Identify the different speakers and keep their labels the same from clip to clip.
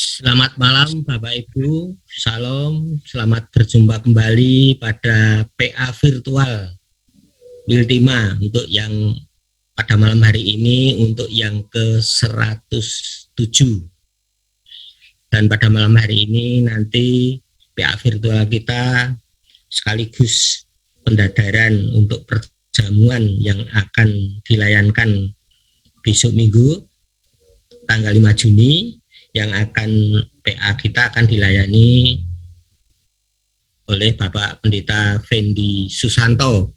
Speaker 1: Selamat malam Bapak Ibu, Salam, selamat berjumpa kembali pada PA Virtual Wiltima untuk yang pada malam hari ini untuk yang ke-107. Dan pada malam hari ini nanti PA Virtual kita sekaligus pendadaran untuk perjamuan yang akan dilayankan besok Minggu tanggal 5 Juni yang akan PA kita akan dilayani oleh Bapak Pendeta Fendi Susanto.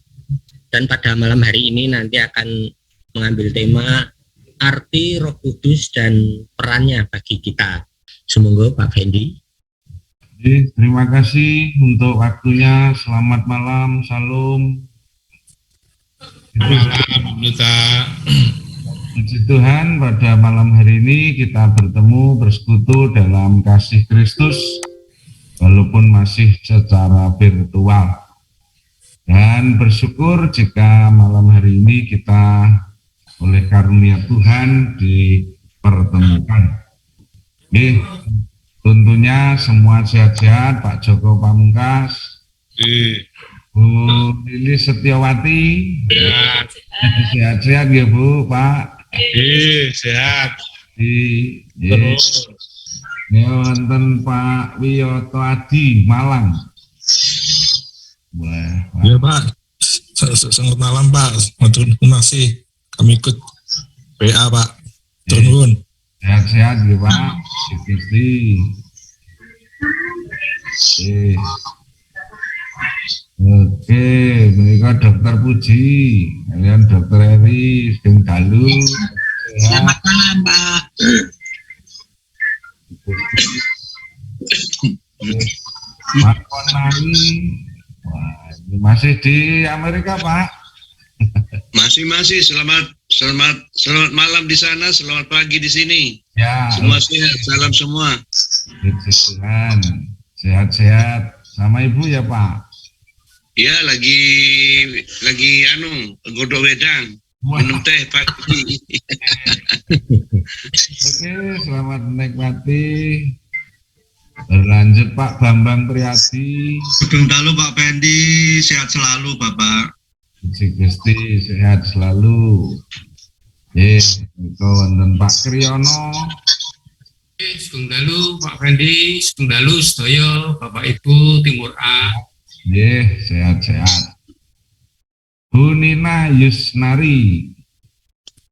Speaker 1: Dan pada malam hari ini nanti akan mengambil tema arti Roh Kudus dan perannya bagi kita. Semoga Pak Fendi.
Speaker 2: Terima kasih untuk waktunya. Selamat malam, salam.
Speaker 3: Malam, Pendeta.
Speaker 2: Puji Tuhan, pada malam hari ini kita bertemu bersekutu dalam kasih Kristus walaupun masih secara virtual, dan bersyukur jika malam hari ini kita oleh karunia Tuhan dipertemukan. Tentunya semua sehat-sehat, Pak Joko Pamungkas, Bu Lili Setiawati, sehat-sehat ya Bu, Pak.
Speaker 3: Sehat.
Speaker 2: Terus wonten Pak Wiyoto Adi Malang. Boleh, Pak.
Speaker 3: Ya Pak, selamat malam Pak. Terima kasih kami ikut PA Pak. Turun.
Speaker 2: Sehat-sehat ya Pak. Gusti. Oke, mereka Dokter Puji, kalian Dokter Eri, sedang dalu.
Speaker 4: Selamat malam Pak.
Speaker 2: Pak Konani, wah, ini masih di Amerika Pak?
Speaker 5: Masih. Selamat malam di sana, selamat pagi di sini.
Speaker 2: Ya.
Speaker 5: Semua sehat, salam semua.
Speaker 2: Puji Tuhan, sehat-sehat. Sama Ibu ya Pak?
Speaker 5: Ya, lagi godok wedang, minum teh pagi.
Speaker 2: Oke, selamat menikmati. Berlanjut Pak Bambang Priadi.
Speaker 6: Sugeng dalu Pak Pendi, sehat selalu Bapak.
Speaker 2: Puji Gusti, sehat selalu. Itu wonten Pak Kriyono.
Speaker 7: Sugeng dalu Pak Pendi, sugeng dalu sedaya Bapak Ibu Timur A.
Speaker 2: Sehat-sehat. Bu Nina Yusnari.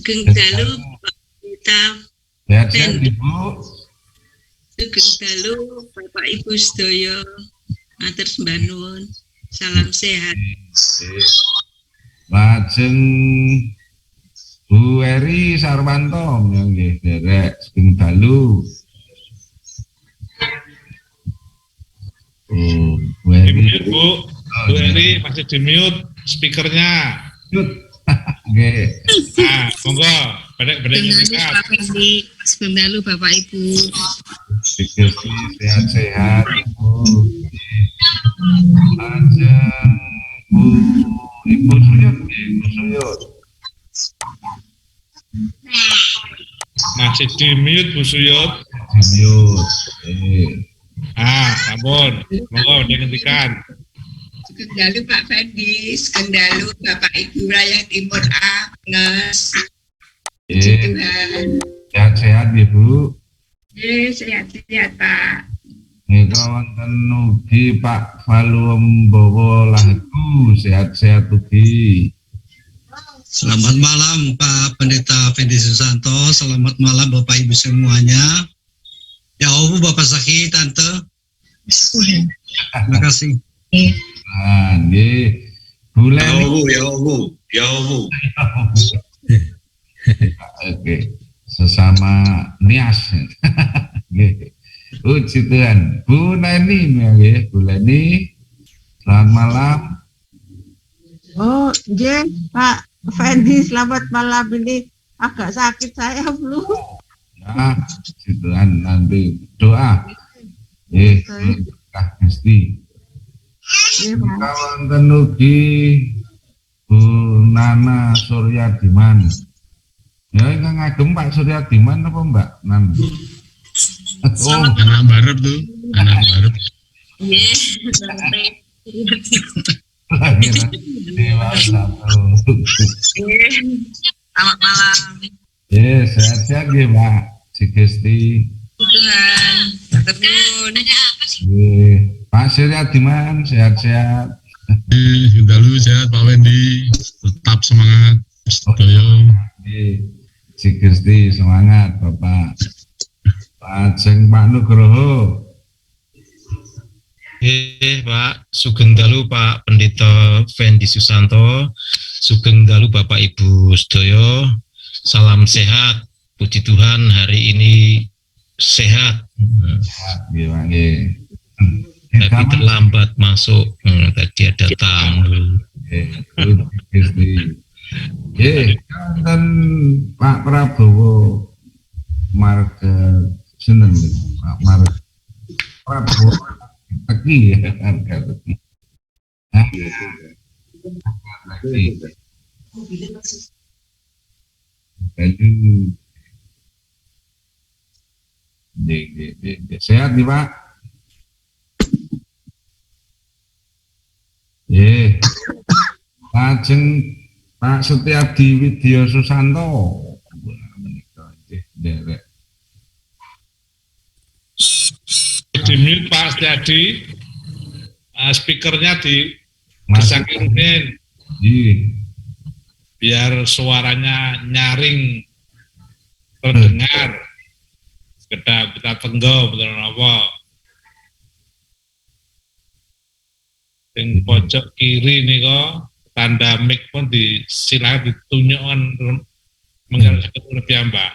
Speaker 4: Sugeng dalu Pak Pendeta.
Speaker 2: Sehat-sehat Ibu.
Speaker 4: Sugeng dalu Bapak Ibu sedaya. Matur sembah nuwun. Salam sehat.
Speaker 2: Lajeng Bu Eri Sarwanto nggih derek sugeng dalu. Bu Eri.
Speaker 3: Bu Eri masih di mute speakernya.
Speaker 2: Oke.
Speaker 3: Nah, monggo bedek
Speaker 4: Sugeng Pak Pendi, sugeng dalu Bapak Ibu.
Speaker 2: Sehat-sehat Ibu. Lajeng Ibu Suyut.
Speaker 3: Masih di mute Bu Suyut. Sampun. Monggo dihentikan.
Speaker 4: Sugeng dalu Pak Fendi, sugeng dalu Bapak Ibu Rakyat Timur A. Nges. Puji Tuhan.
Speaker 2: Sehat-sehat Ibu.
Speaker 4: Sehat-sehat Pak.
Speaker 2: Nika wonten ugi Pak Valumbowo Lagu, sehat-sehat ugi.
Speaker 6: Selamat malam Pak Pendeta Fendi Susanto, selamat malam Bapak Ibu semuanya. Ya Allah Bapak Saki, Tante. Terima kasih.
Speaker 2: Nggih. Bu Leni.
Speaker 5: Ya Allah.
Speaker 2: Oke. Sesama nias. Nggih. Puji Tuhan. Bu Leni nggih, Bu Leni. Selamat malam.
Speaker 8: Oh, nggih, Pak Fendi, selamat malam. Ini agak sakit saya, flu.
Speaker 2: Ya, puji Tuhan, nanti doa. Berkah Gusti. Kita wonten ugi Bu Nana Suryadiman. Ya, ingkang ngagem Pak Suryadiman apa Mbak Nan? Oh,
Speaker 3: Anak barep tuh, anak barep.
Speaker 9: Iya,
Speaker 2: Dewa satu.
Speaker 9: selamat malam.
Speaker 2: Sehat-sehat ya Pak, si Gusti.
Speaker 9: Tuhan, terus
Speaker 2: Pak Suryadiman, sehat-sehat.
Speaker 3: Dalu sehat Pak Wendy, tetap semangat. Sedaya.
Speaker 2: Si Gusti semangat Bapak. Lajeng Pak Nugroho.
Speaker 10: Pak, Sugeng Dalu Pak Pendeta Fendi Susanto, Sugeng Dalu Bapak Ibu sedaya, salam sehat, puji Tuhan hari ini sehat. Tapi terlambat masuk, tadi ada tamu.
Speaker 2: Dan Pak Prabowo Marga seneng Pak Marga Prabowo lagi ya harga lagi. Sehat nih Pak. Lajeng Pak Setiadi Widya Susanto.
Speaker 3: Di mute Pak Setiadi, speakernya di kesangkirunin biar suaranya nyaring terdengar. Kita tenggo betul apa? Yang pojok kiri nih kok tanda mic pun silakan ditunjukkan mengenai lebih Mbak.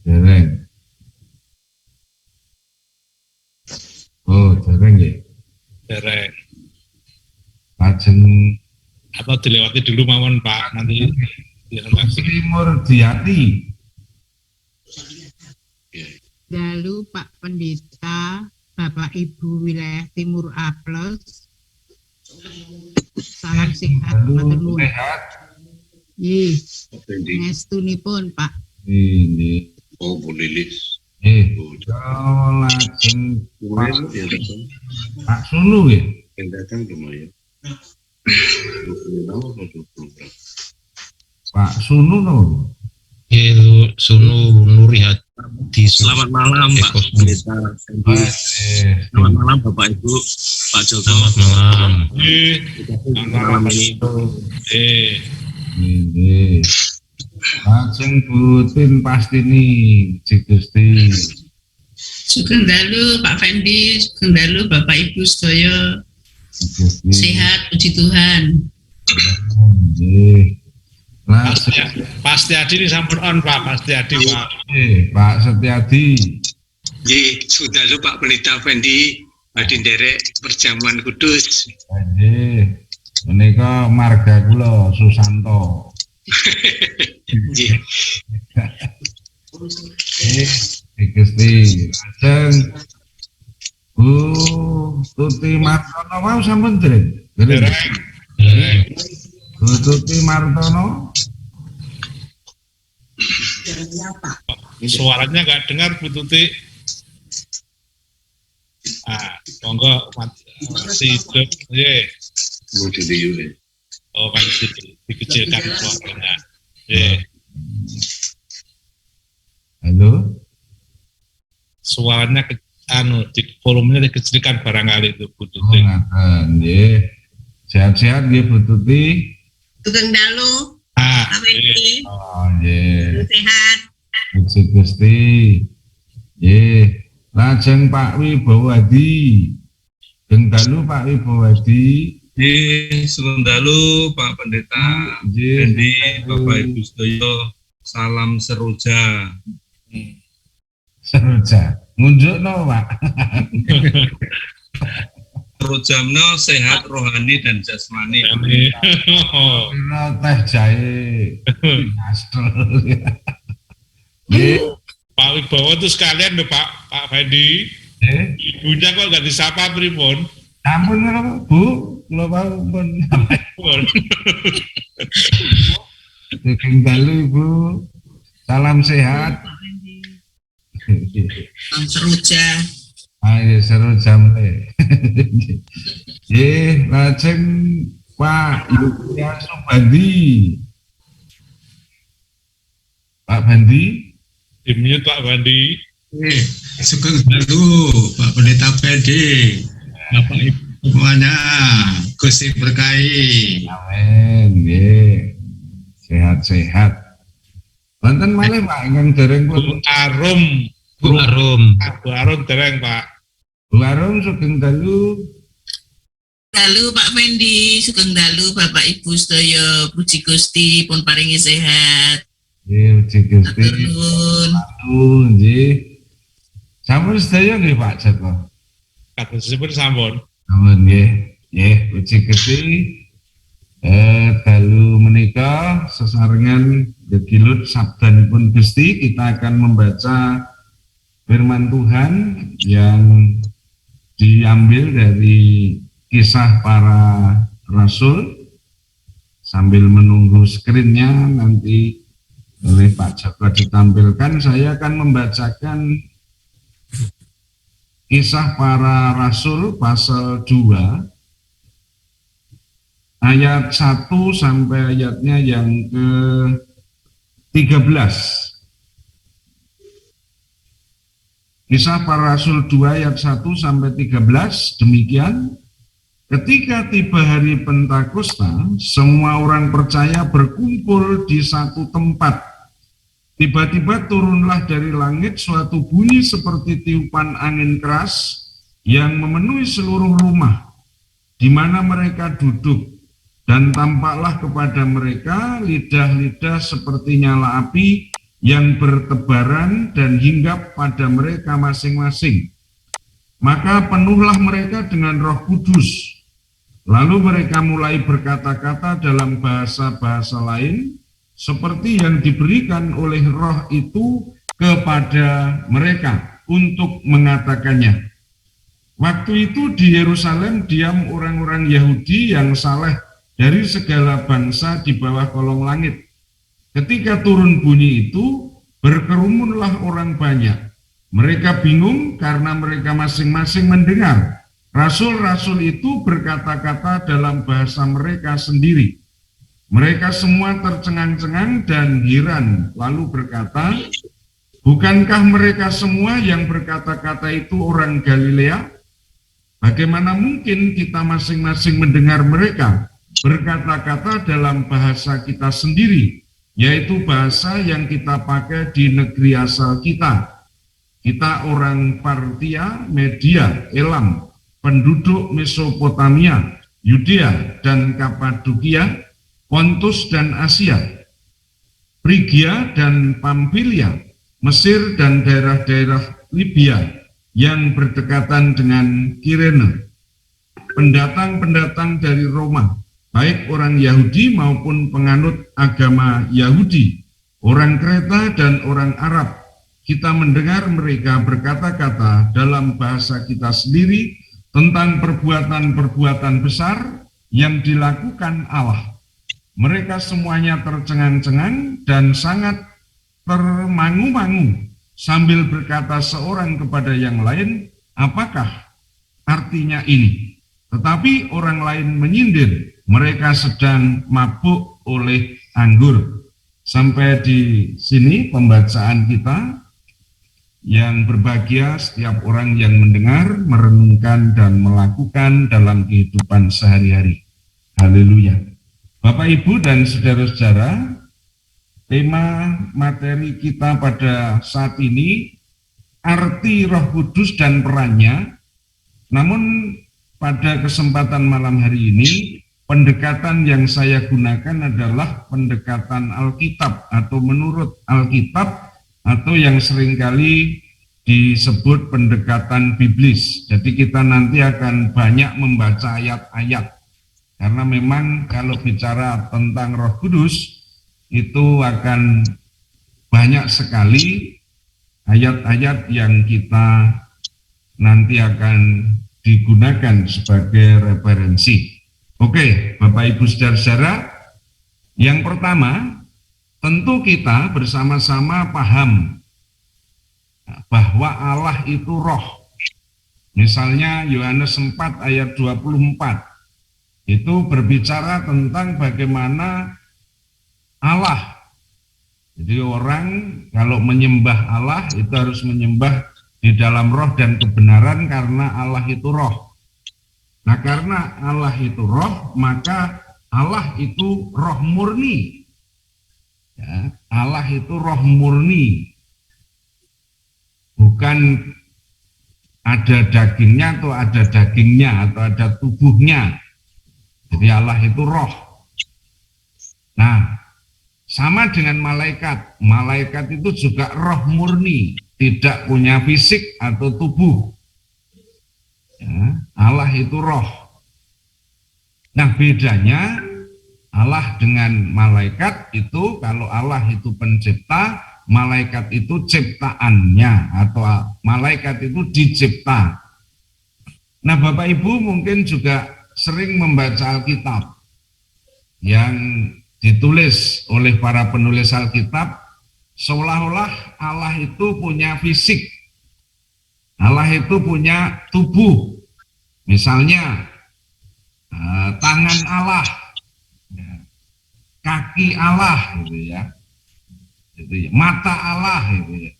Speaker 2: Dereng. Oh, dereng ya.
Speaker 3: Dereng.
Speaker 2: Lajeng
Speaker 3: atau dilewati dulu mawon Pak, nanti
Speaker 2: Timur Diati.
Speaker 8: Lalu Pak Pendeta, Bapak Ibu wilayah Timur A+, salam sehat, matur nuwun. Nggih, ngestunipun Pak.
Speaker 2: Ini.
Speaker 5: Oh, Bu Lilis.
Speaker 2: Lajeng Pak Sulu ya.
Speaker 5: Yang datang lumayan.
Speaker 2: Pak Sunu no.
Speaker 10: Sunu Nurihati.
Speaker 11: Selamat malam Pak Pendeta. Selamat malam Bapak Ibu, Pak Joko.
Speaker 10: Selamat malam.
Speaker 11: Malam ini.
Speaker 2: Lajeng Butin pasti nih, si Gusti.
Speaker 4: Sugeng dalu Pak Fendi, sugeng dalu Bapak Ibu sedaya. Sehat, puji Tuhan.
Speaker 3: Pak Setiadi ini sampun on Pak, Pak Setiadi Pak.
Speaker 2: Pak Setiadi.
Speaker 5: Sudah lu Pak Pendeta Fendi, Adin Derek Perjamuan Kudus.
Speaker 2: Menika marga kula Susanto. Gusti, lajeng Bu Tuti Martono mau sampun dereng. Bu Tuti Martono.
Speaker 3: Suaranya nggak dengar Bu Tuti. Monggo si Dok, oh kan dikecilkan suaranya.
Speaker 2: Halo.
Speaker 3: Suaranya volumenya dikecilkan barangkali itu Bu Tuti.
Speaker 2: Sehat-sehat nggih Bu Tuti.
Speaker 4: Sugeng dalu. Sehat.
Speaker 2: Puji Gusti. Lajeng Pak Wibawadi. Genggalu Pak Wibawadi.
Speaker 11: Sugeng dalu Pak Pendeta Fendi, Bapak Ibu sedaya, salam seroja.
Speaker 2: Seroja. Ngunjukno Pak.
Speaker 11: Serojamno sehat rohani dan jasmani.
Speaker 2: Teh jahe.
Speaker 3: Pak Wibowo itu sekalian lho Pak Fendi. Ibunya kok nggak disapa pripun?
Speaker 2: Ampun Bu, kula pun.
Speaker 3: Pun.
Speaker 2: Sugeng dalu Ibu. Salam sehat.
Speaker 4: Bang Seruja.
Speaker 2: Ayo seru jamle. Lajeng Pak Yulia Subandi. Pak Bandi.
Speaker 3: Di-mute Pak Bandi.
Speaker 6: Sugeng dalu Pak Pendeta Fendi, Bapak Ibu semuanya, Gusti berkahi.
Speaker 2: Amin. Sehat-sehat. Wonten malih Pak ingkang dereng
Speaker 3: Bu Arum.
Speaker 10: Bu Arum.
Speaker 3: Bu Arum dereng Pak.
Speaker 2: Bu Arum sugeng dalu.
Speaker 4: Dalu Pak Fendi, sugeng dalu Bapak Ibu sedaya, puji Gusti pun paringi sehat.
Speaker 2: Puji Gusti.
Speaker 4: Matur nuwun.
Speaker 2: Nggih. Sampun sedaya nggih Pak Joko.
Speaker 3: Kados-kados sampun.
Speaker 2: Amin nggih. Puji Gusti. Dalu menika sesarengan gegilut sabdanipun Gusti, kita akan membaca firman Tuhan yang diambil dari Kisah Para Rasul. Sambil menunggu skripnya nanti oleh Pak Joko ditampilkan, saya akan membacakan Kisah Para Rasul pasal 2 ayat 1 sampai ayatnya yang ke-13. Kisah Para Rasul 2 ayat 1 sampai 13 demikian. Ketika tiba hari Pentakosta, semua orang percaya berkumpul di satu tempat. Tiba-tiba turunlah dari langit suatu bunyi seperti tiupan angin keras yang memenuhi seluruh rumah di mana mereka duduk. Dan tampaklah kepada mereka lidah-lidah seperti nyala api yang bertebaran dan hinggap pada mereka masing-masing. Maka penuhlah mereka dengan Roh Kudus. Lalu mereka mulai berkata-kata dalam bahasa-bahasa lain, seperti yang diberikan oleh Roh itu kepada mereka untuk mengatakannya. Waktu itu di Yerusalem diam orang-orang Yahudi yang saleh dari segala bangsa di bawah kolong langit. Ketika turun bunyi itu, berkerumunlah orang banyak. Mereka bingung karena mereka masing-masing mendengar rasul-rasul itu berkata-kata dalam bahasa mereka sendiri. Mereka semua tercengang-cengang dan heran, lalu berkata, bukankah mereka semua yang berkata-kata itu orang Galilea? Bagaimana mungkin kita masing-masing mendengar mereka berkata-kata dalam bahasa kita sendiri, yaitu bahasa yang kita pakai di negeri asal kita. Kita orang Partia, Media, Elam, penduduk Mesopotamia, Yudea dan Kapadokia, Pontus dan Asia, Frigia dan Pamfilia, Mesir dan daerah-daerah Libya yang berdekatan dengan Kirene, pendatang-pendatang dari Roma, baik orang Yahudi maupun penganut agama Yahudi, orang Kreta dan orang Arab. Kita mendengar mereka berkata-kata dalam bahasa kita sendiri tentang perbuatan-perbuatan besar yang dilakukan Allah. Mereka semuanya tercengang-cengang dan sangat termangu-mangu sambil berkata seorang kepada yang lain, apakah artinya ini? Tetapi orang lain menyindir, mereka sedang mabuk oleh anggur. Sampai di sini pembacaan kita. Yang berbahagia setiap orang yang mendengar, merenungkan, dan melakukan dalam kehidupan sehari-hari. Haleluya. Bapak, Ibu, dan saudara-saudara, tema materi kita pada saat ini, arti Roh Kudus dan perannya. Namun pada kesempatan malam hari ini, pendekatan yang saya gunakan adalah pendekatan Alkitab atau menurut Alkitab, atau yang seringkali disebut pendekatan biblis. Jadi kita nanti akan banyak membaca ayat-ayat, karena memang kalau bicara tentang Roh Kudus itu akan banyak sekali ayat-ayat yang kita nanti akan digunakan sebagai referensi. Oke, Bapak Ibu saudara-saudara, yang pertama, tentu kita bersama-sama paham bahwa Allah itu roh. Misalnya Yohanes 4 ayat 24 itu berbicara tentang bagaimana Allah. Jadi orang kalau menyembah Allah itu harus menyembah di dalam roh dan kebenaran karena Allah itu roh. Nah, karena Allah itu roh, maka Allah itu roh murni. Ya, Allah itu roh murni. Bukan ada dagingnya atau ada dagingnya atau ada tubuhnya. Jadi Allah itu roh. Nah, sama dengan malaikat. Malaikat itu juga roh murni, tidak punya fisik atau tubuh. Ya, Allah itu roh. Nah, bedanya Allah dengan malaikat itu, kalau Allah itu pencipta, malaikat itu ciptaannya, atau malaikat itu dicipta. Nah, Bapak Ibu mungkin juga sering membaca Alkitab yang ditulis oleh para penulis Alkitab, seolah-olah Allah itu punya fisik, Allah itu punya tubuh. Misalnya tangan Allah, kaki Allah, gitu ya, mata Allah, gitu ya.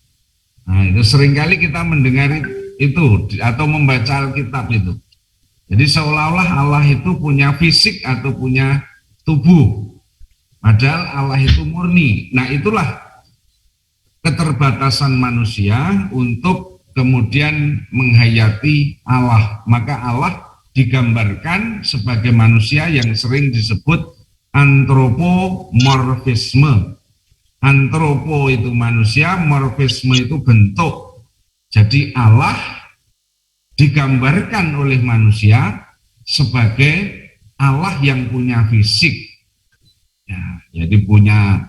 Speaker 2: Nah, itu seringkali kita mendengar itu atau membaca Alkitab itu. Jadi seolah-olah Allah itu punya fisik atau punya tubuh, padahal Allah itu murni. Nah, itulah keterbatasan manusia untuk kemudian menghayati Allah. Maka Allah digambarkan sebagai manusia yang sering disebut antropomorfisme. Antropo itu manusia, morfisme itu bentuk. Jadi Allah digambarkan oleh manusia sebagai Allah yang punya fisik. Ya, jadi punya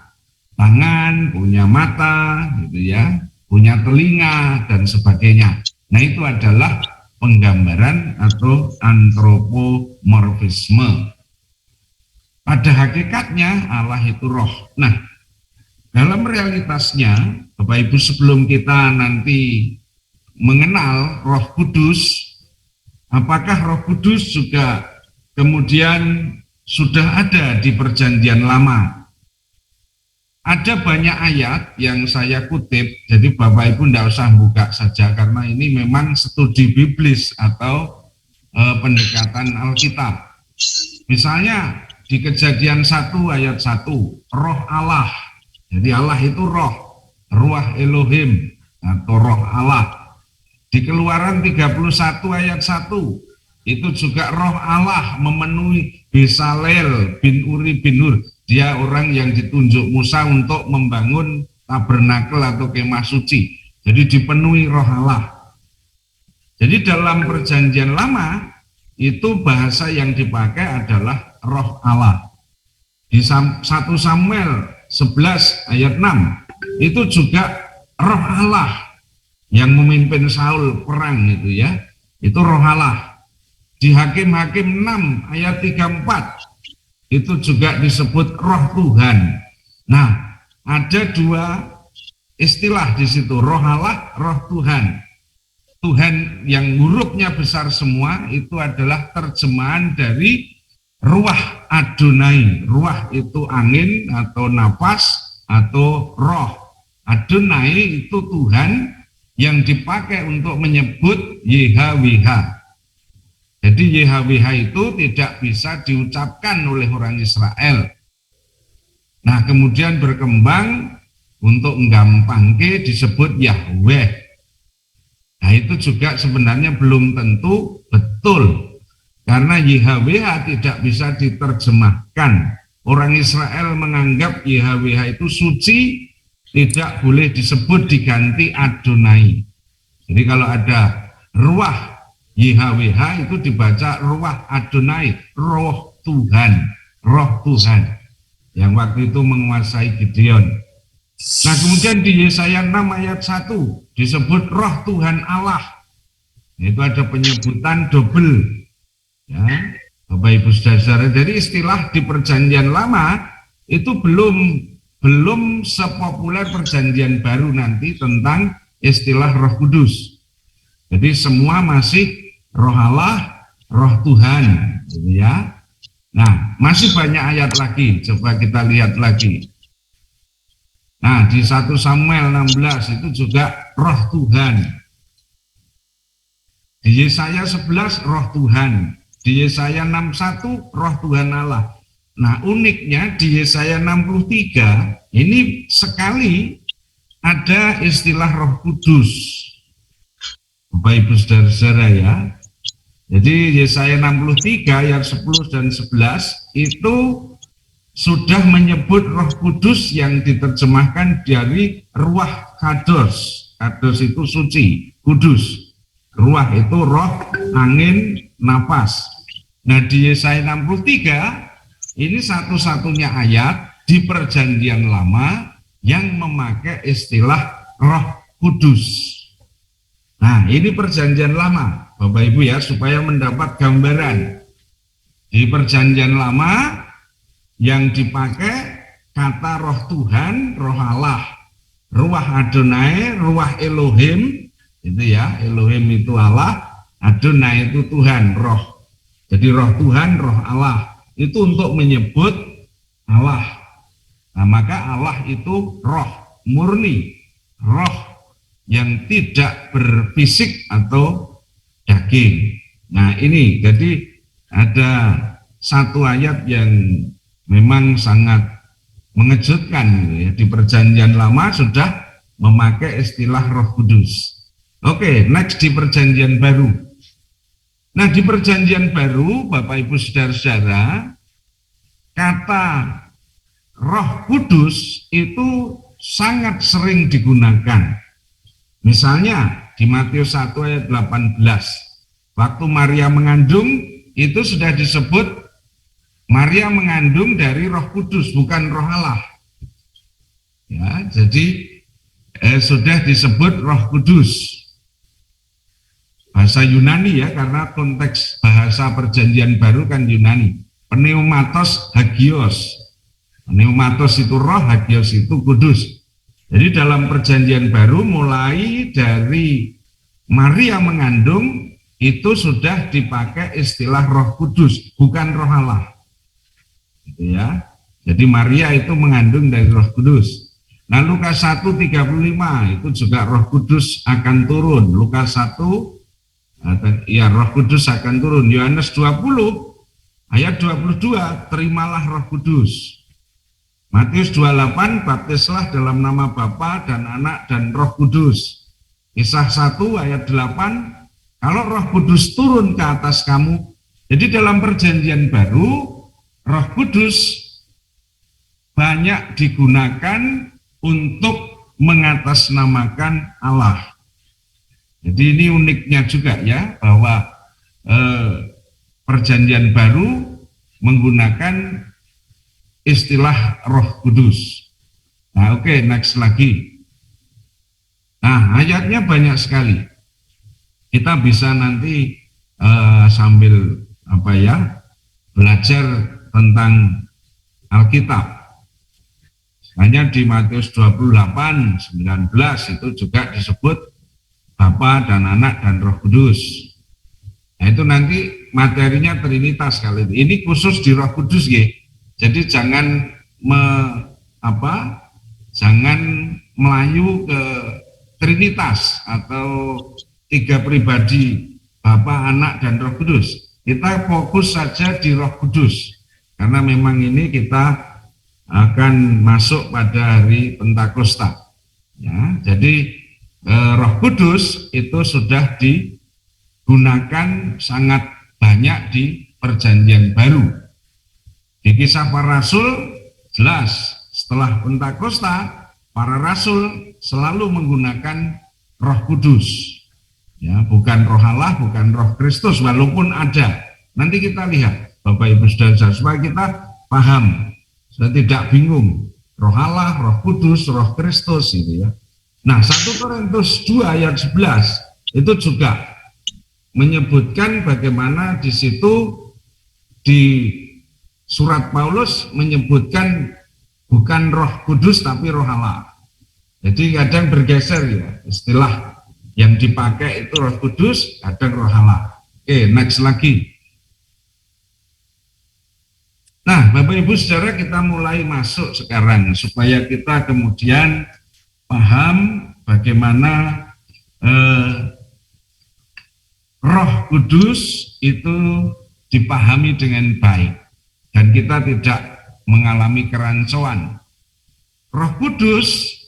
Speaker 2: tangan, punya mata, gitu ya, punya telinga dan sebagainya. Nah, itu adalah penggambaran atau antropomorfisme. Pada hakikatnya Allah itu roh. Nah, dalam realitasnya, Bapak Ibu, sebelum kita nanti mengenal Roh Kudus, apakah Roh Kudus juga kemudian sudah ada di Perjanjian Lama? Ada banyak ayat yang saya kutip, jadi Bapak Ibu tidak usah buka saja karena ini memang studi biblis atau pendekatan Alkitab. Misalnya di Kejadian 1 ayat 1, Roh Allah. Jadi Allah itu roh, Ruach Elohim atau roh Allah. Di Keluaran 31 ayat 1, itu juga roh Allah memenuhi Besalel bin Uri bin Hur. Dia orang yang ditunjuk Musa untuk membangun tabernakel atau kemah suci. Jadi dipenuhi roh Allah. Jadi dalam Perjanjian Lama, itu bahasa yang dipakai adalah roh Allah. Di 1 Samuel 11 ayat 6 itu juga roh Allah yang memimpin Saul perang itu ya, itu roh Allah. Di Hakim-Hakim 6 ayat 34 itu juga disebut roh Tuhan. Nah, ada dua istilah di situ, roh Allah, roh Tuhan. Tuhan yang hurufnya besar semua itu adalah terjemahan dari Ruach Adonai. Ruach itu angin atau nafas atau roh. Adonai itu Tuhan yang dipakai untuk menyebut YHWH. Jadi YHWH itu tidak bisa diucapkan oleh orang Israel. Nah, kemudian berkembang untuk nggampangke disebut Yahweh. Nah, itu juga sebenarnya belum tentu betul. Karena YHWH tidak bisa diterjemahkan. Orang Israel menganggap YHWH itu suci, tidak boleh disebut diganti Adonai. Jadi kalau ada Ruach YHWH itu dibaca Ruach Adonai, roh Tuhan, roh Tuhan yang waktu itu menguasai Gideon. Nah, kemudian di Yesaya 6 ayat 1 disebut roh Tuhan Allah. Itu ada penyebutan double. Ya, Bapak Ibu Saudara, jadi istilah di Perjanjian Lama itu belum belum sepopuler perjanjian baru nanti tentang istilah Roh Kudus. Jadi semua masih Roh Allah, Roh Tuhan, gitu ya. Nah, masih banyak ayat lagi, coba kita lihat lagi. Nah, di 1 Samuel 16 itu juga Roh Tuhan. Di Yesaya 11 Roh Tuhan. Di Yesaya 61 Roh Tuhan Allah. Nah, uniknya di Yesaya 63 ini sekali ada istilah Roh Kudus. Bapak Ibu Saudara-saudara ya. Jadi Yesaya 63 ayat 10 dan 11 itu sudah menyebut Roh Kudus yang diterjemahkan dari Ruach Kados. Kados itu suci, kudus. Ruach itu roh, angin, napas. Nah, di Yesaya 63 ini satu-satunya ayat di Perjanjian Lama yang memakai istilah Roh Kudus. Nah, ini Perjanjian Lama, Bapak Ibu ya, supaya mendapat gambaran. Di Perjanjian Lama yang dipakai kata Roh Tuhan, Roh Allah, Ruach Adonai, Ruach Elohim, itu ya, Elohim itu Allah, Adonai itu Tuhan, Roh. Jadi Roh Tuhan, Roh Allah. Itu untuk menyebut Allah. Nah, maka Allah itu roh murni, roh yang tidak berfisik atau daging. Nah, ini jadi ada satu ayat yang memang sangat mengejutkan, ya. Di Perjanjian Lama sudah memakai istilah Roh Kudus. Oke, next di Perjanjian Baru. Nah, di Perjanjian Baru, Bapak Ibu Saudara-saudara, kata Roh Kudus itu sangat sering digunakan. Misalnya di Matius 1 ayat 18, waktu Maria mengandung itu sudah disebut Maria mengandung dari Roh Kudus, bukan Roh Allah. Ya, jadi sudah disebut Roh Kudus. Bahasa Yunani ya, karena konteks bahasa Perjanjian Baru kan Yunani. Pneumatos hagios. Pneumatos itu roh, hagios itu kudus. Jadi dalam Perjanjian Baru mulai dari Maria mengandung itu sudah dipakai istilah Roh Kudus, bukan Roh Allah. Gitu ya. Jadi Maria itu mengandung dari Roh Kudus. Nah, Lukas 1:35 itu juga Roh Kudus akan turun. Lukas 1 ya, Roh Kudus akan turun. Yohanes 20 ayat 22, terimalah Roh Kudus. Matius 28, baptislah dalam nama Bapa dan Anak dan Roh Kudus. Kisah 1 ayat 8, kalau Roh Kudus turun ke atas kamu. Jadi dalam Perjanjian Baru, Roh Kudus banyak digunakan untuk mengatasnamakan Allah. Jadi ini uniknya juga ya, bahwa Perjanjian Baru menggunakan istilah Roh Kudus. Nah, oke, next lagi. Nah, ayatnya banyak sekali. Kita bisa nanti sambil belajar tentang Alkitab. Hanya di Matius 28, 19 itu juga disebut Bapa dan Anak dan Roh Kudus. Nah, itu nanti materinya Trinitas kali ini. Ini khusus di Roh Kudus ya. Jadi jangan jangan melayu ke Trinitas atau tiga pribadi Bapa, Anak dan Roh Kudus. Kita fokus saja di Roh Kudus karena memang ini kita akan masuk pada hari Pentakosta. Ya, jadi Roh Kudus itu sudah digunakan sangat banyak di Perjanjian Baru. Di Kisah Para Rasul jelas setelah Pentakosta para rasul selalu menggunakan Roh Kudus. Ya, bukan Roh Allah, bukan Roh Kristus, walaupun ada. Nanti kita lihat, Bapak Ibu Saudara, supaya kita paham, supaya tidak bingung. Roh Allah, Roh Kudus, Roh Kristus, gitu ya. Nah, 1 Korintus 2 ayat 11 itu juga menyebutkan bagaimana di situ di surat Paulus menyebutkan bukan Roh Kudus tapi Roh Allah. Jadi kadang bergeser ya, istilah yang dipakai itu Roh Kudus, kadang Roh Allah. Oke, next lagi. Nah, Bapak Ibu Saudara, kita mulai masuk sekarang supaya kita kemudian paham bagaimana Roh Kudus itu dipahami dengan baik dan kita tidak mengalami kerancuan. Roh Kudus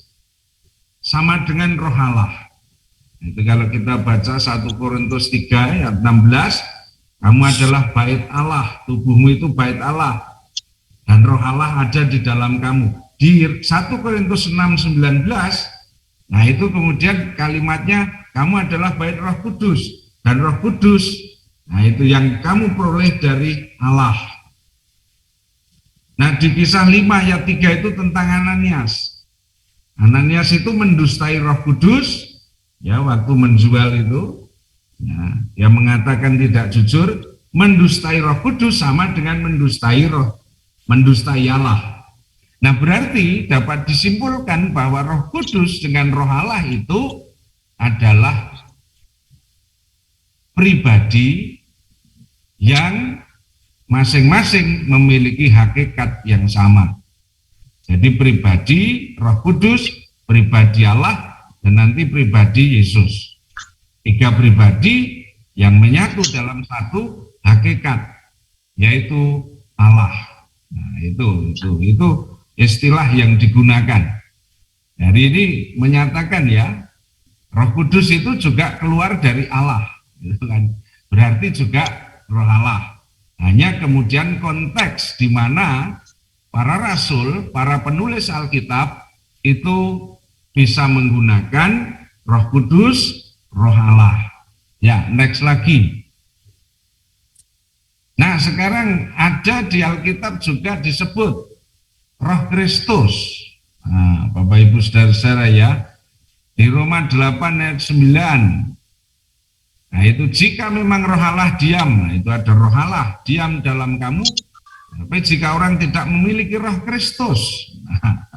Speaker 2: sama dengan Roh Allah. Itu kalau kita baca 1 Korintus 3 ayat 16, kamu adalah bait Allah, tubuhmu itu bait Allah, dan Roh Allah ada di dalam kamu. Di 1 Korintus 6:19, nah itu kemudian kalimatnya, kamu adalah bait Roh Kudus, dan Roh Kudus, nah itu yang kamu peroleh dari Allah. Nah di Kisah 5 ayat 3 itu tentang Ananias. Ananias itu mendustai Roh Kudus, ya waktu menjual itu, ya, dia mengatakan tidak jujur, mendustai Roh Kudus sama dengan mendustai Allah. Nah berarti dapat disimpulkan bahwa Roh Kudus dengan Roh Allah itu adalah pribadi yang masing-masing memiliki hakikat yang sama. Jadi pribadi Roh Kudus, pribadi Allah, dan nanti pribadi Yesus. 3 pribadi yang menyatu dalam satu hakikat, yaitu Allah. Nah, itu istilah yang digunakan. Jadi ini menyatakan ya, Roh Kudus itu juga keluar dari Allah, gitu kan? Berarti juga Roh Allah. Hanya kemudian konteks di mana para rasul, para penulis Alkitab itu bisa menggunakan Roh Kudus, Roh Allah. Ya, next lagi. Nah, sekarang ada di Alkitab juga disebut Roh Kristus. Nah, Bapak Ibu Saudara-saudara ya, di Roma 8 ayat 9. Nah, itu jika memang Roh Allah diam, nah itu ada Roh Allah diam dalam kamu. Tapi jika orang tidak memiliki Roh Kristus, nah,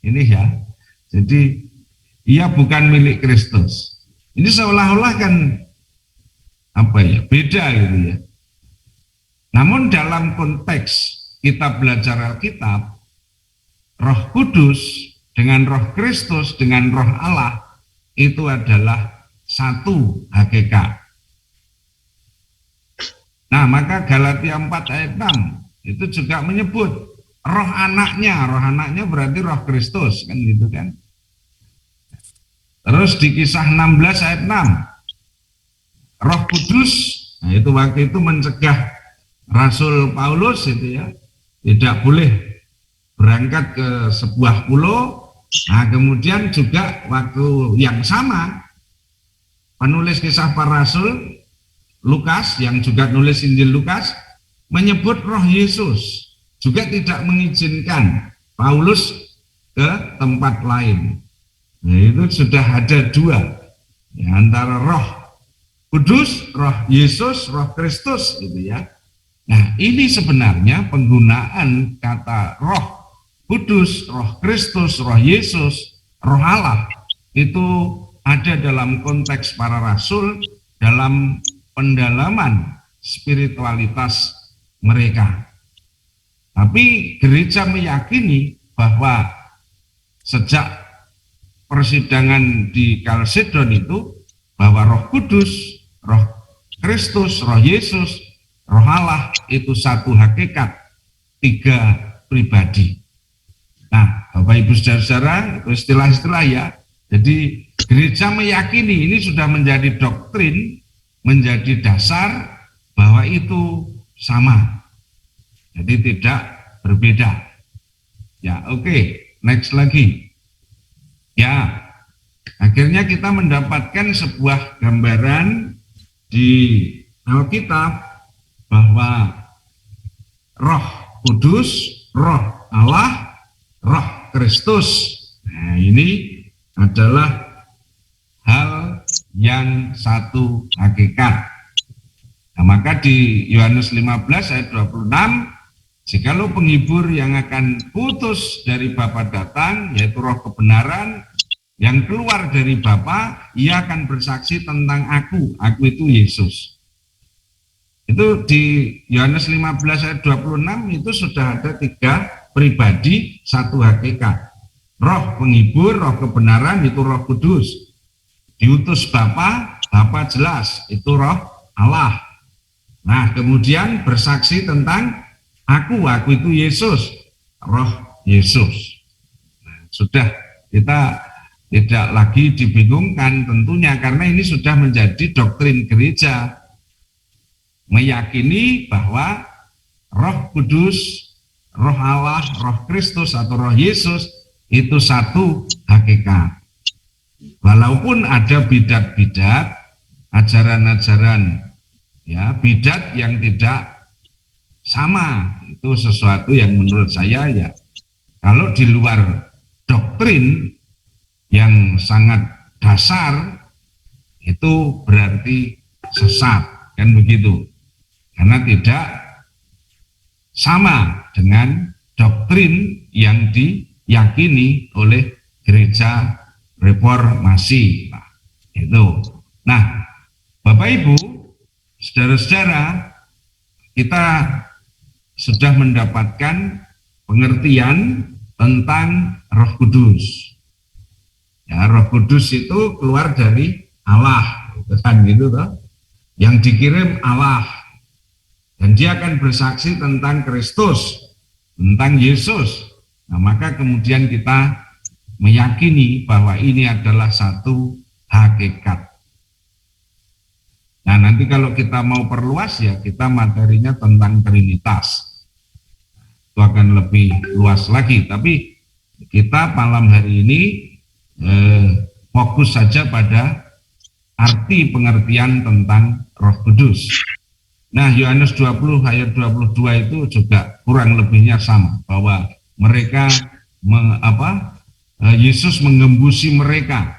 Speaker 2: ini ya, jadi ia bukan milik Kristus. Ini seolah-olah kan apa ya, beda gitu ya. Namun dalam konteks kita belajar Alkitab, Roh Kudus dengan Roh Kristus dengan Roh Allah itu adalah satu hakikat. Nah, maka Galatia 4 ayat 6 itu juga menyebut roh anaknya berarti Roh Kristus, kan gitu kan. Terus di Kisah 16 ayat 6, Roh Kudus, nah itu waktu itu mencegah Rasul Paulus itu ya, tidak boleh berangkat ke sebuah pulau. Nah, kemudian juga waktu yang sama penulis Kisah Para Rasul Lukas yang juga nulis Injil Lukas menyebut Roh Yesus, juga tidak mengizinkan Paulus ke tempat lain. Nah, itu sudah ada dua ya, antara Roh Kudus, Roh Yesus, Roh Kristus gitu ya. Nah, ini sebenarnya penggunaan kata Roh Kudus, Roh Kristus, Roh Yesus, Roh Allah itu ada dalam konteks para rasul dalam pendalaman spiritualitas mereka. Tapi gereja meyakini bahwa sejak persidangan di Kalsedon itu bahwa Roh Kudus, Roh Kristus, Roh Yesus, Roh Allah itu satu hakikat, 3 pribadi. Nah, Bapak Ibu Saudara-saudara, itu istilah-istilah ya. Jadi gereja meyakini ini sudah menjadi doktrin, menjadi dasar bahwa itu sama. Jadi tidak berbeda. Ya, oke, next lagi. Ya, akhirnya kita mendapatkan sebuah gambaran di Alkitab bahwa Roh Kudus, Roh Allah, Roh Kristus. Nah, ini adalah hal yang satu hakikat. Nah, maka di Yohanes 15 ayat 26 Jikalau penghibur yang akan putus dari Bapa datang, yaitu roh kebenaran, yang keluar dari Bapa, ia akan bersaksi tentang aku itu Yesus. Itu di Yohanes 15 ayat 26 itu sudah ada 3 pribadi, 1 hakikat. Roh penghibur, roh kebenaran itu Roh Kudus. Diutus Bapa, Bapa jelas itu roh Allah. Nah, kemudian bersaksi tentang aku itu Yesus, roh Yesus. Nah, sudah kita tidak lagi dibingungkan tentunya karena ini sudah menjadi doktrin gereja. Meyakini bahwa Roh Kudus, Roh Allah, Roh Kristus atau Roh Yesus itu satu hakikat. Walaupun ada bidat-bidat, ajaran-ajaran ya, bidat yang tidak sama, itu sesuatu yang menurut saya ya kalau di luar doktrin yang sangat dasar itu berarti sesat, kan begitu. Karena tidak sama dengan doktrin yang diyakini oleh gereja reformasi. Nah, itu. Nah, Bapak Ibu, saudara-saudara, kita sudah mendapatkan pengertian tentang Roh Kudus. Ya, Roh Kudus itu keluar dari Allah, kan gitu toh. Yang dikirim Allah. Dan dia akan bersaksi tentang Kristus, tentang Yesus. Nah, maka kemudian kita meyakini bahwa ini adalah satu hakikat. Nah, nanti kalau kita mau perluas ya kita materinya tentang Trinitas. Itu akan lebih luas lagi. Tapi kita malam hari ini fokus saja pada arti pengertian tentang Roh Kudus. Nah, Yohanes 20 ayat 22 itu juga kurang lebihnya sama, bahwa mereka Yesus mengembusi mereka,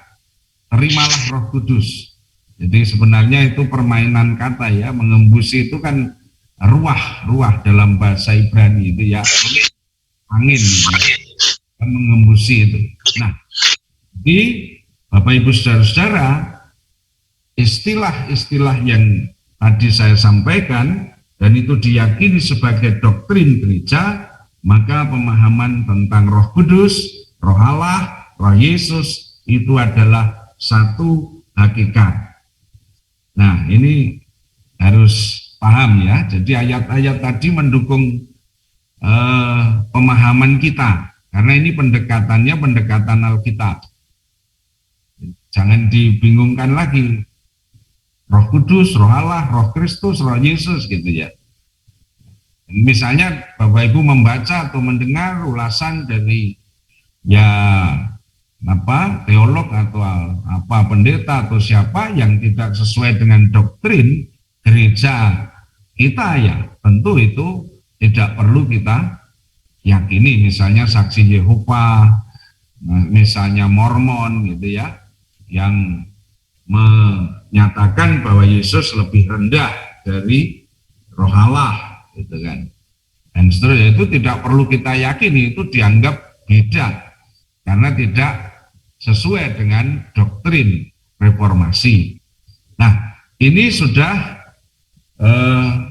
Speaker 2: terimalah Roh Kudus. Jadi sebenarnya itu permainan kata ya, mengembusi itu kan ruah dalam bahasa Ibrani itu ya, angin gitu, kan mengembusi itu. Nah, di Bapak Ibu saudara-saudara, istilah-istilah yang tadi saya sampaikan dan itu diyakini sebagai doktrin gereja, maka pemahaman tentang Roh Kudus, Roh Allah, Roh Yesus itu adalah satu hakikat. Nah, ini harus paham ya. Jadi ayat-ayat tadi mendukung pemahaman kita, karena ini pendekatannya pendekatan Alkitab. Jangan dibingungkan lagi. Roh Kudus, Roh Allah, Roh Kristus, Roh Yesus gitu ya. Misalnya Bapak Ibu membaca atau mendengar ulasan dari teolog atau pendeta atau siapa yang tidak sesuai dengan doktrin gereja kita, ya tentu itu tidak perlu kita yakini. Misalnya saksi Yehova, misalnya Mormon gitu ya, yang menyatakan bahwa Yesus lebih rendah dari Roh Allah gitu kan. Dan seterusnya, itu tidak perlu kita yakini, itu dianggap beda karena tidak sesuai dengan doktrin reformasi. Nah, ini sudah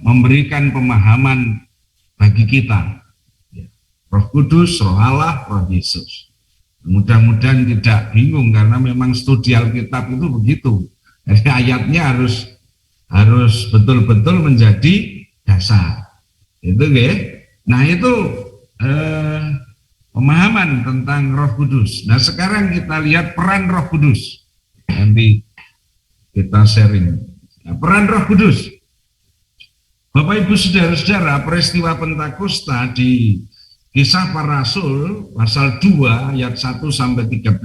Speaker 2: memberikan pemahaman bagi kita. Roh Kudus, Roh Allah, Roh Yesus. Mudah-mudahan tidak bingung karena memang studi Alkitab itu begitu. Jadi ayatnya harus betul-betul menjadi dasar. Itu ya. Nah, itu pemahaman tentang Roh Kudus. Nah, sekarang kita lihat peran Roh Kudus. Nanti kita sharing. Nah, peran Roh Kudus. Bapak Ibu saudara-saudara, peristiwa Pentakosta di Kisah Para Rasul pasal 2 ayat 1 sampai 13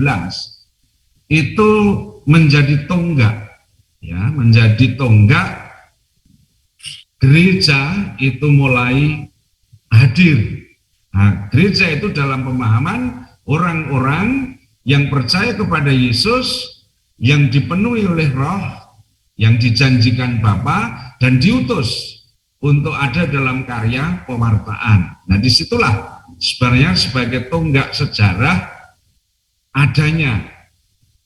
Speaker 2: itu menjadi tonggak, ya, menjadi tonggak gereja itu mulai hadir. Nah, gereja itu dalam pemahaman orang-orang yang percaya kepada Yesus, yang dipenuhi oleh Roh, yang dijanjikan Bapa dan diutus untuk ada dalam karya pewartaan. Nah, disitulah sebenarnya sebagai tonggak sejarah adanya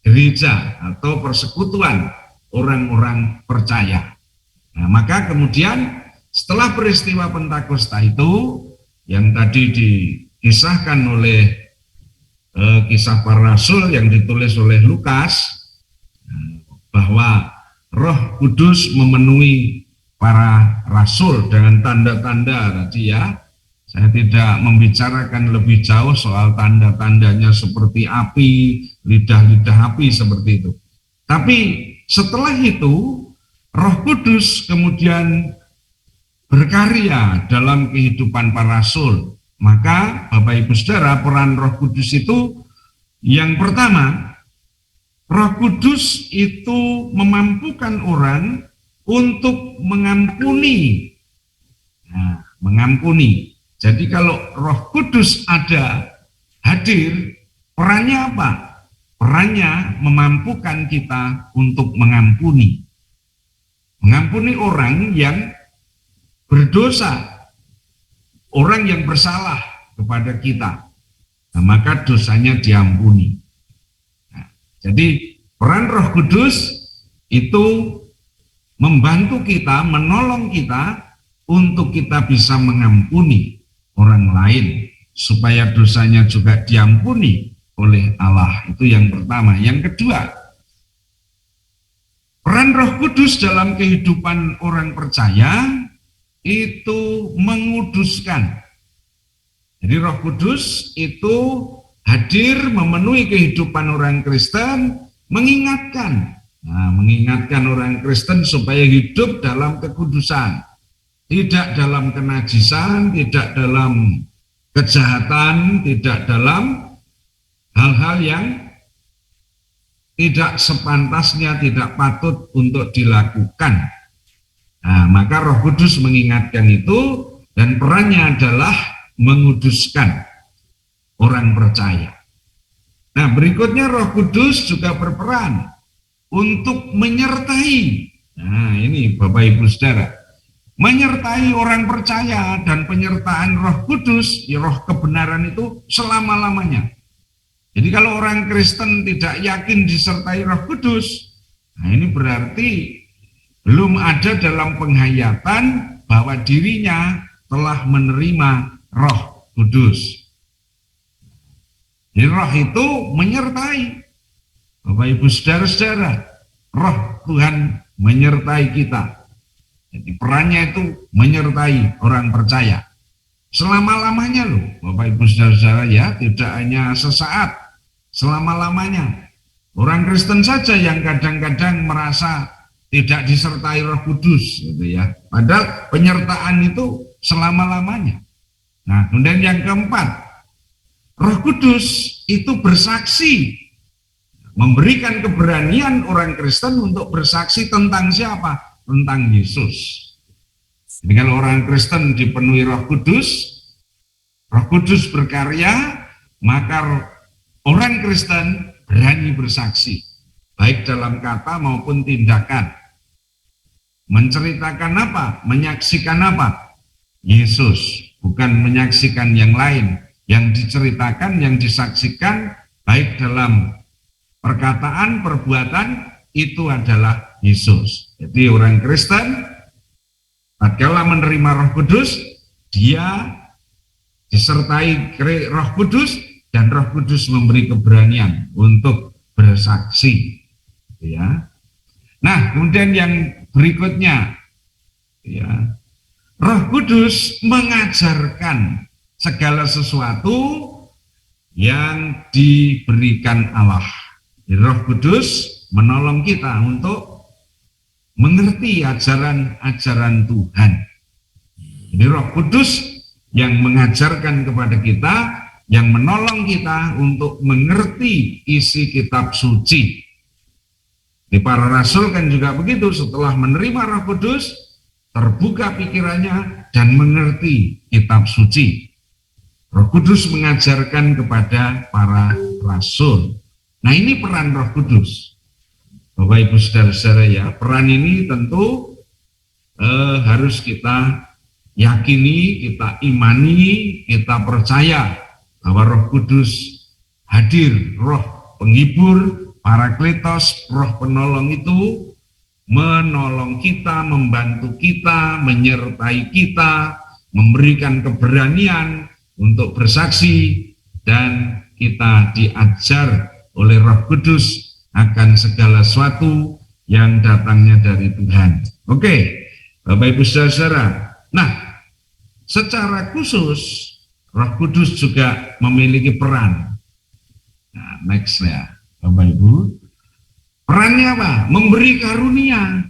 Speaker 2: gereja atau persekutuan orang-orang percaya. Nah, maka kemudian setelah peristiwa Pentakosta itu yang tadi dikisahkan oleh kisah para rasul yang ditulis oleh Lukas, bahwa Roh Kudus memenuhi para rasul dengan tanda-tanda tadi ya. Saya tidak membicarakan lebih jauh soal tanda-tandanya seperti api, lidah-lidah api seperti itu. Tapi setelah itu Roh Kudus kemudian berkarya dalam kehidupan para rasul. Maka Bapak Ibu Saudara, peran Roh Kudus itu yang pertama, Roh Kudus itu memampukan orang untuk mengampuni. Nah, mengampuni. Jadi kalau Roh Kudus ada, hadir, perannya apa? Perannya memampukan kita untuk mengampuni. Mengampuni orang yang berdosa, orang yang bersalah kepada kita. Nah, maka dosanya diampuni. Nah, jadi peran Roh Kudus itu membantu kita, menolong kita untuk kita bisa mengampuni orang lain supaya dosanya juga diampuni oleh Allah. Itu yang pertama. Yang kedua, peran Roh Kudus dalam kehidupan orang percaya itu menguduskan. Jadi Roh Kudus itu hadir memenuhi kehidupan orang Kristen, mengingatkan. Nah, mengingatkan orang Kristen supaya hidup dalam kekudusan. Tidak dalam kenajisan, tidak dalam kejahatan, tidak dalam hal-hal yang tidak sepantasnya, tidak patut untuk dilakukan. Nah, maka Roh Kudus mengingatkan itu dan perannya adalah menguduskan orang percaya. Nah, berikutnya Roh Kudus juga berperan untuk menyertai. Nah, ini Bapak Ibu Saudara, menyertai orang percaya, dan penyertaan Roh Kudus, ya roh kebenaran itu selama-lamanya. Jadi kalau orang Kristen tidak yakin disertai Roh Kudus, nah ini berarti belum ada dalam penghayatan bahwa dirinya telah menerima Roh Kudus. Jadi roh itu menyertai. Bapak Ibu Saudara-saudara, Roh Tuhan menyertai kita. Jadi perannya itu menyertai orang percaya. Selama-lamanya loh, Bapak Ibu Saudara-saudara ya, tidak hanya sesaat, selama-lamanya. Orang Kristen saja yang kadang-kadang merasa tidak disertai Roh Kudus gitu ya. Padahal penyertaan itu selama-lamanya. Nah, kemudian yang keempat, Roh Kudus itu bersaksi, memberikan keberanian orang Kristen untuk bersaksi tentang siapa? Tentang Yesus. Jadi kalau orang Kristen dipenuhi Roh Kudus berkarya, maka orang Kristen berani bersaksi, baik dalam kata maupun tindakan. Menceritakan apa? Menyaksikan apa? Yesus, bukan menyaksikan yang lain. Yang diceritakan, yang disaksikan, baik dalam perkataan, perbuatan, itu adalah Yesus. Jadi orang Kristen, tatkala menerima Roh Kudus, dia disertai Roh Kudus, dan Roh Kudus memberi keberanian untuk bersaksi. Ya. Nah, kemudian yang berikutnya, ya, Roh Kudus mengajarkan segala sesuatu yang diberikan Allah. Jadi Roh Kudus menolong kita untuk mengerti ajaran-ajaran Tuhan. Jadi Roh Kudus yang mengajarkan kepada kita, yang menolong kita untuk mengerti isi kitab suci. Di para rasul kan juga begitu, setelah menerima Roh Kudus, terbuka pikirannya dan mengerti kitab suci. Roh Kudus mengajarkan kepada para rasul. Nah, ini peran Roh Kudus. Bapak Ibu Saudara-saudara ya, peran ini tentu harus kita yakini, kita imani, kita percaya bahwa Roh Kudus hadir, Roh penghibur, Parakletos, Roh penolong itu menolong kita, membantu kita, menyertai kita, memberikan keberanian untuk bersaksi, dan kita diajar oleh Roh Kudus akan segala sesuatu yang datangnya dari Tuhan. Oke, Bapak Ibu Saudara. Nah, secara khusus Roh Kudus juga memiliki peran. Nah, next ya, Bapak Ibu. Perannya apa? Memberi karunia.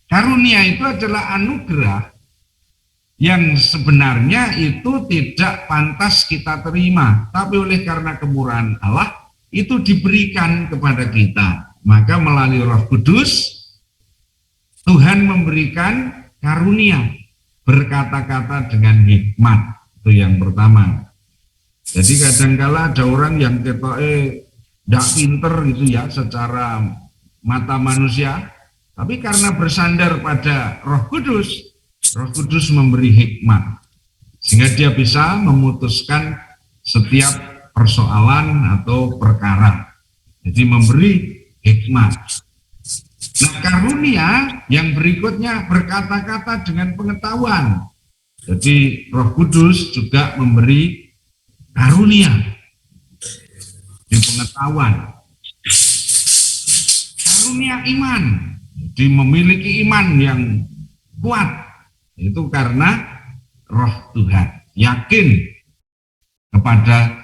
Speaker 2: Karunia itu adalah anugerah yang sebenarnya itu tidak pantas kita terima, tapi oleh karena kemurahan Allah itu diberikan kepada kita. Maka melalui Roh Kudus Tuhan memberikan karunia, berkata-kata dengan hikmat. Itu yang pertama. Jadi kadangkala ada orang yang ketoke ndak pinter gitu ya secara mata manusia, tapi karena bersandar pada Roh Kudus memberi hikmat sehingga dia bisa memutuskan setiap persoalan atau perkara. Jadi memberi hikmat. Nah, karunia yang berikutnya berkata-kata dengan pengetahuan. Jadi Roh Kudus juga memberi karunia di pengetahuan. Karunia iman, jadi memiliki iman yang kuat, itu karena Roh Tuhan, yakin kepada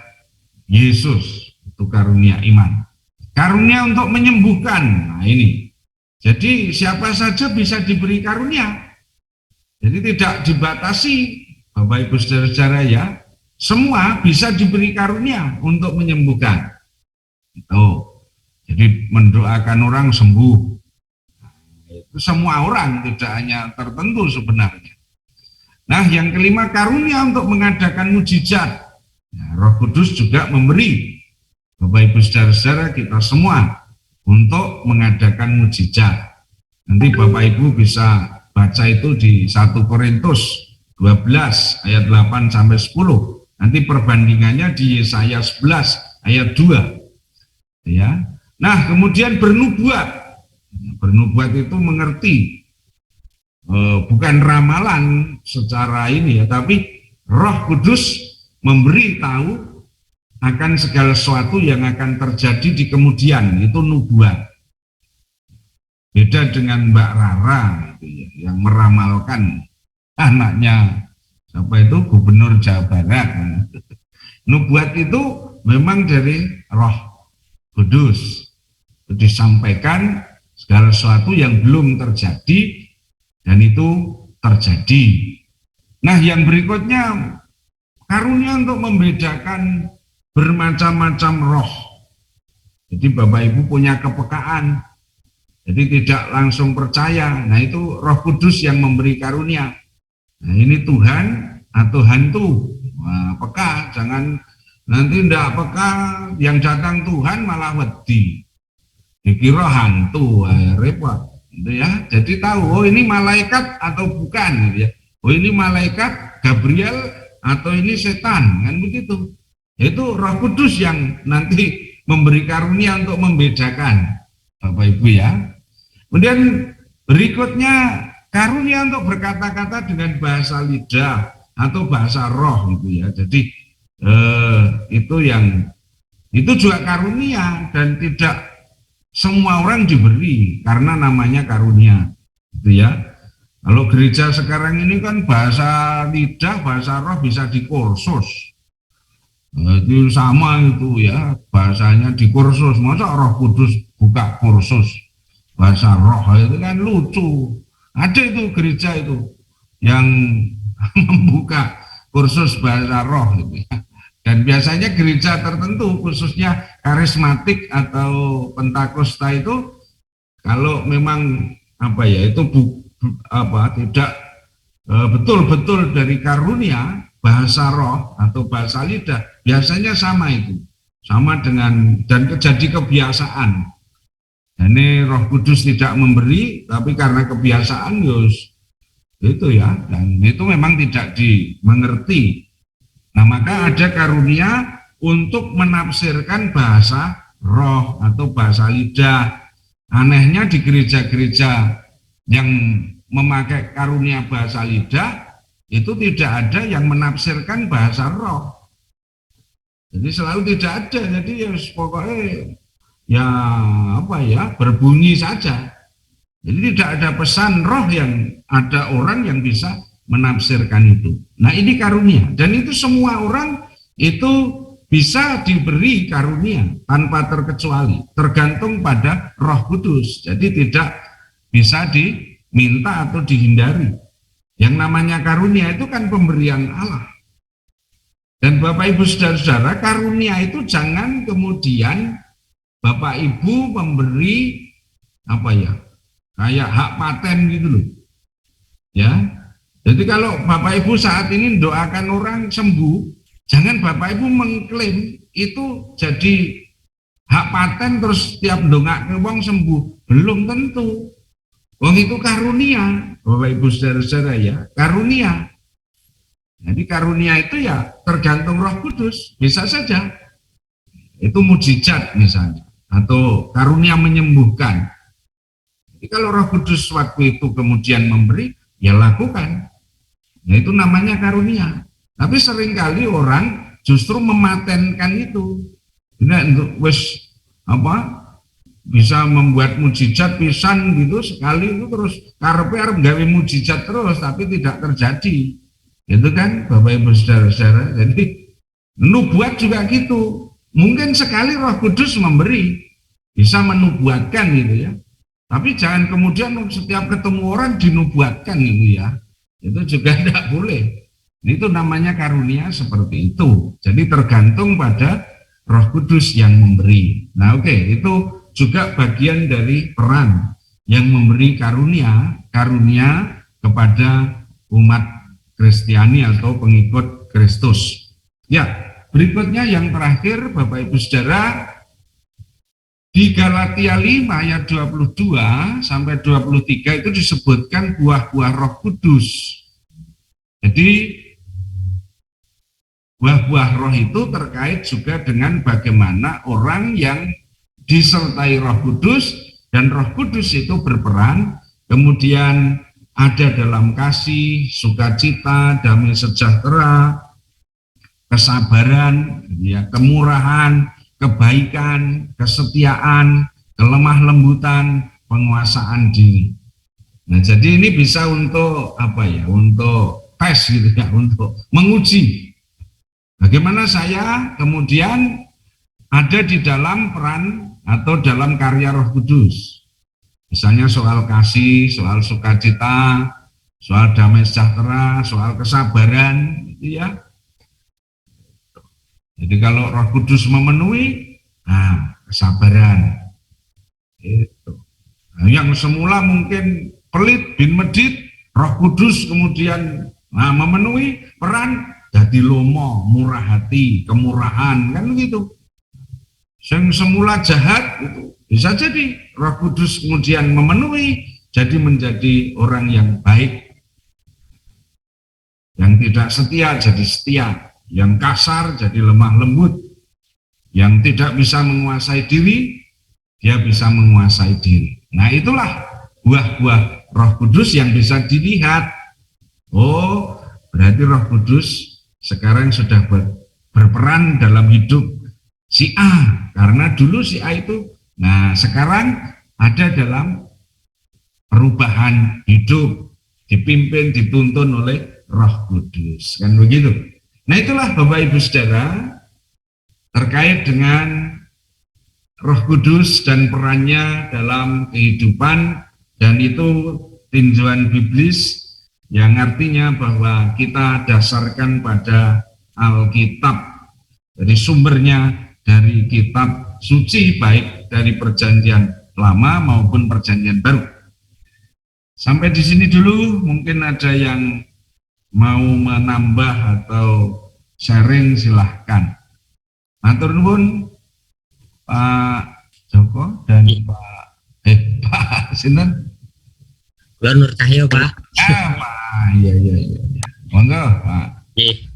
Speaker 2: Yesus, itu karunia iman. Karunia untuk menyembuhkan, nah ini. Jadi siapa saja bisa diberi karunia. Jadi tidak dibatasi, Bapak Ibu Saudara ya, semua bisa diberi karunia untuk menyembuhkan. Itu. Jadi mendoakan orang sembuh. Itu semua orang, tidak hanya tertentu sebenarnya. Nah, yang kelima, karunia untuk mengadakan mujizat. Nah, Roh Kudus juga memberi Bapak Ibu Saudara kita semua untuk mengadakan mujizat. Nanti Bapak Ibu bisa baca itu di 1 Korintus 12 ayat 8 sampai 10. Nanti perbandingannya di Yesaya 11 ayat 2. Ya. Nah, kemudian bernubuat. Bernubuat itu mengerti bukan ramalan secara ini ya, tapi Roh Kudus memberi tahu akan segala sesuatu yang akan terjadi di kemudian, itu nubuat. Beda dengan Mbak Rara gitu ya, yang meramalkan anaknya siapa itu Gubernur Jawa Barat. Nubuat itu memang dari Roh Kudus, disampaikan segala sesuatu yang belum terjadi dan itu terjadi. Nah, yang berikutnya karunia untuk membedakan bermacam-macam roh. Jadi Bapak Ibu punya kepekaan, jadi tidak langsung percaya. Nah, itu Roh Kudus yang memberi karunia. Nah, ini Tuhan atau hantu. Nah, peka, jangan nanti ndak peka, yang datang Tuhan malah wedi. Dikira hantu, repot. Gitu ya. Jadi tahu, oh ini malaikat atau bukan, gitu ya. Oh ini malaikat Gabriel atau ini setan, kan begitu. Itu Roh Kudus yang nanti memberi karunia untuk membedakan, Bapak Ibu ya. Kemudian berikutnya karunia untuk berkata-kata dengan bahasa lidah atau bahasa roh gitu ya. Jadi itu juga karunia dan tidak semua orang diberi karena namanya karunia gitu ya. Kalau gereja sekarang ini kan bahasa lidah, bahasa roh bisa dikursus. Itu sama itu ya, bahasanya dikursus. Masa Roh Kudus buka kursus bahasa roh, itu kan lucu. Ada itu gereja itu yang membuka kursus bahasa roh gitu ya. Dan biasanya gereja tertentu khususnya karismatik atau pentakosta itu kalau memang apa ya itu tidak betul-betul dari karunia bahasa roh atau bahasa lidah, biasanya sama itu, sama dengan dan jadi kebiasaan. Ini Roh Kudus tidak memberi, tapi karena kebiasaan Itu ya, dan itu memang tidak dimengerti. Nah, maka ada karunia untuk menafsirkan bahasa roh atau bahasa lidah. Anehnya di gereja-gereja yang memakai karunia bahasa lidah itu tidak ada yang menafsirkan bahasa roh. Jadi selalu tidak ada. Jadi ya pokoknya ya apa ya, berbunyi saja. Jadi tidak ada pesan roh yang ada orang yang bisa menafsirkan itu. Nah, ini karunia, dan itu semua orang itu bisa diberi karunia tanpa terkecuali, tergantung pada Roh Kudus. Jadi tidak bisa diminta atau dihindari. Yang namanya karunia itu kan pemberian Allah. Dan Bapak Ibu saudara-saudara, karunia itu jangan kemudian Bapak Ibu memberi apa ya, kayak hak paten gitu loh. Ya. Jadi kalau Bapak Ibu saat ini doakan orang sembuh, jangan Bapak Ibu mengklaim itu jadi hak paten terus tiap dongak ke wong sembuh. Belum tentu. Wong itu karunia, Bapak Ibu saudara-saudara ya, karunia. Jadi karunia itu ya tergantung Roh Kudus, bisa saja. Itu mujizat misalnya, atau karunia menyembuhkan. Jadi kalau Roh Kudus waktu itu kemudian memberi, ya lakukan. Nah, itu namanya karunia. Tapi seringkali orang justru mematenkan itu. Ini untuk bisa membuat mujizat pisan gitu sekali itu terus karepe arep gawe mujizat terus tapi tidak terjadi. Itu kan Bapak Ibu saudara-saudara. Jadi nubuat juga gitu. Mungkin sekali Roh Kudus memberi, bisa menubuatkan gitu ya. Tapi jangan kemudian setiap ketemu orang dinubuatkan gitu ya. Itu juga tidak boleh. Itu namanya karunia seperti itu. Jadi tergantung pada Roh Kudus yang memberi. Nah, oke, itu juga bagian dari peran yang memberi karunia kepada umat Kristiani atau pengikut Kristus. Ya, berikutnya yang terakhir Bapak Ibu Saudara, di Galatia 5 ayat 22 sampai 23 itu disebutkan buah-buah Roh Kudus. Jadi buah-buah roh itu terkait juga dengan bagaimana orang yang disertai Roh Kudus, dan Roh Kudus itu berperan kemudian ada dalam kasih, sukacita, damai sejahtera, kesabaran, ya, kemurahan, kebaikan, kesetiaan, kelemah lembutan, penguasaan diri. Nah, jadi ini bisa untuk apa ya? Untuk tes gitu ya, untuk menguji bagaimana saya kemudian ada di dalam peran atau dalam karya Roh Kudus. Misalnya soal kasih, soal sukacita, soal damai sejahtera, soal kesabaran, gitu ya. Jadi kalau Roh Kudus memenuhi, nah kesabaran itu. Nah, yang semula mungkin pelit bin medit, Roh Kudus kemudian memenuhi peran jadi lomo, murah hati, kemurahan, kan begitu. Yang semula jahat itu bisa jadi Roh Kudus kemudian memenuhi, jadi menjadi orang yang baik. Yang tidak setia jadi setia, yang kasar jadi lemah lembut, yang tidak bisa menguasai diri, dia bisa menguasai diri. Nah, itulah buah-buah Roh Kudus yang bisa dilihat. Oh, berarti Roh Kudus sekarang sudah berperan dalam hidup si A, karena dulu si A itu, nah sekarang ada dalam perubahan hidup, dipimpin, dituntun oleh Roh Kudus, kan begitu. Nah, itulah Bapak Ibu Saudara terkait dengan Roh Kudus dan perannya dalam kehidupan, dan itu tinjauan biblis yang artinya bahwa kita dasarkan pada Alkitab. Jadi sumbernya dari kitab suci, baik dari perjanjian lama maupun perjanjian baru. Sampai di sini dulu, mungkin ada yang mau menambah atau sharing, silahkan. Matur nuwun Pak Joko dan Pak Sinten.
Speaker 1: Nur Cahyo, Pak.
Speaker 2: Pak Iya. Monggo, Pak.
Speaker 1: Nggih.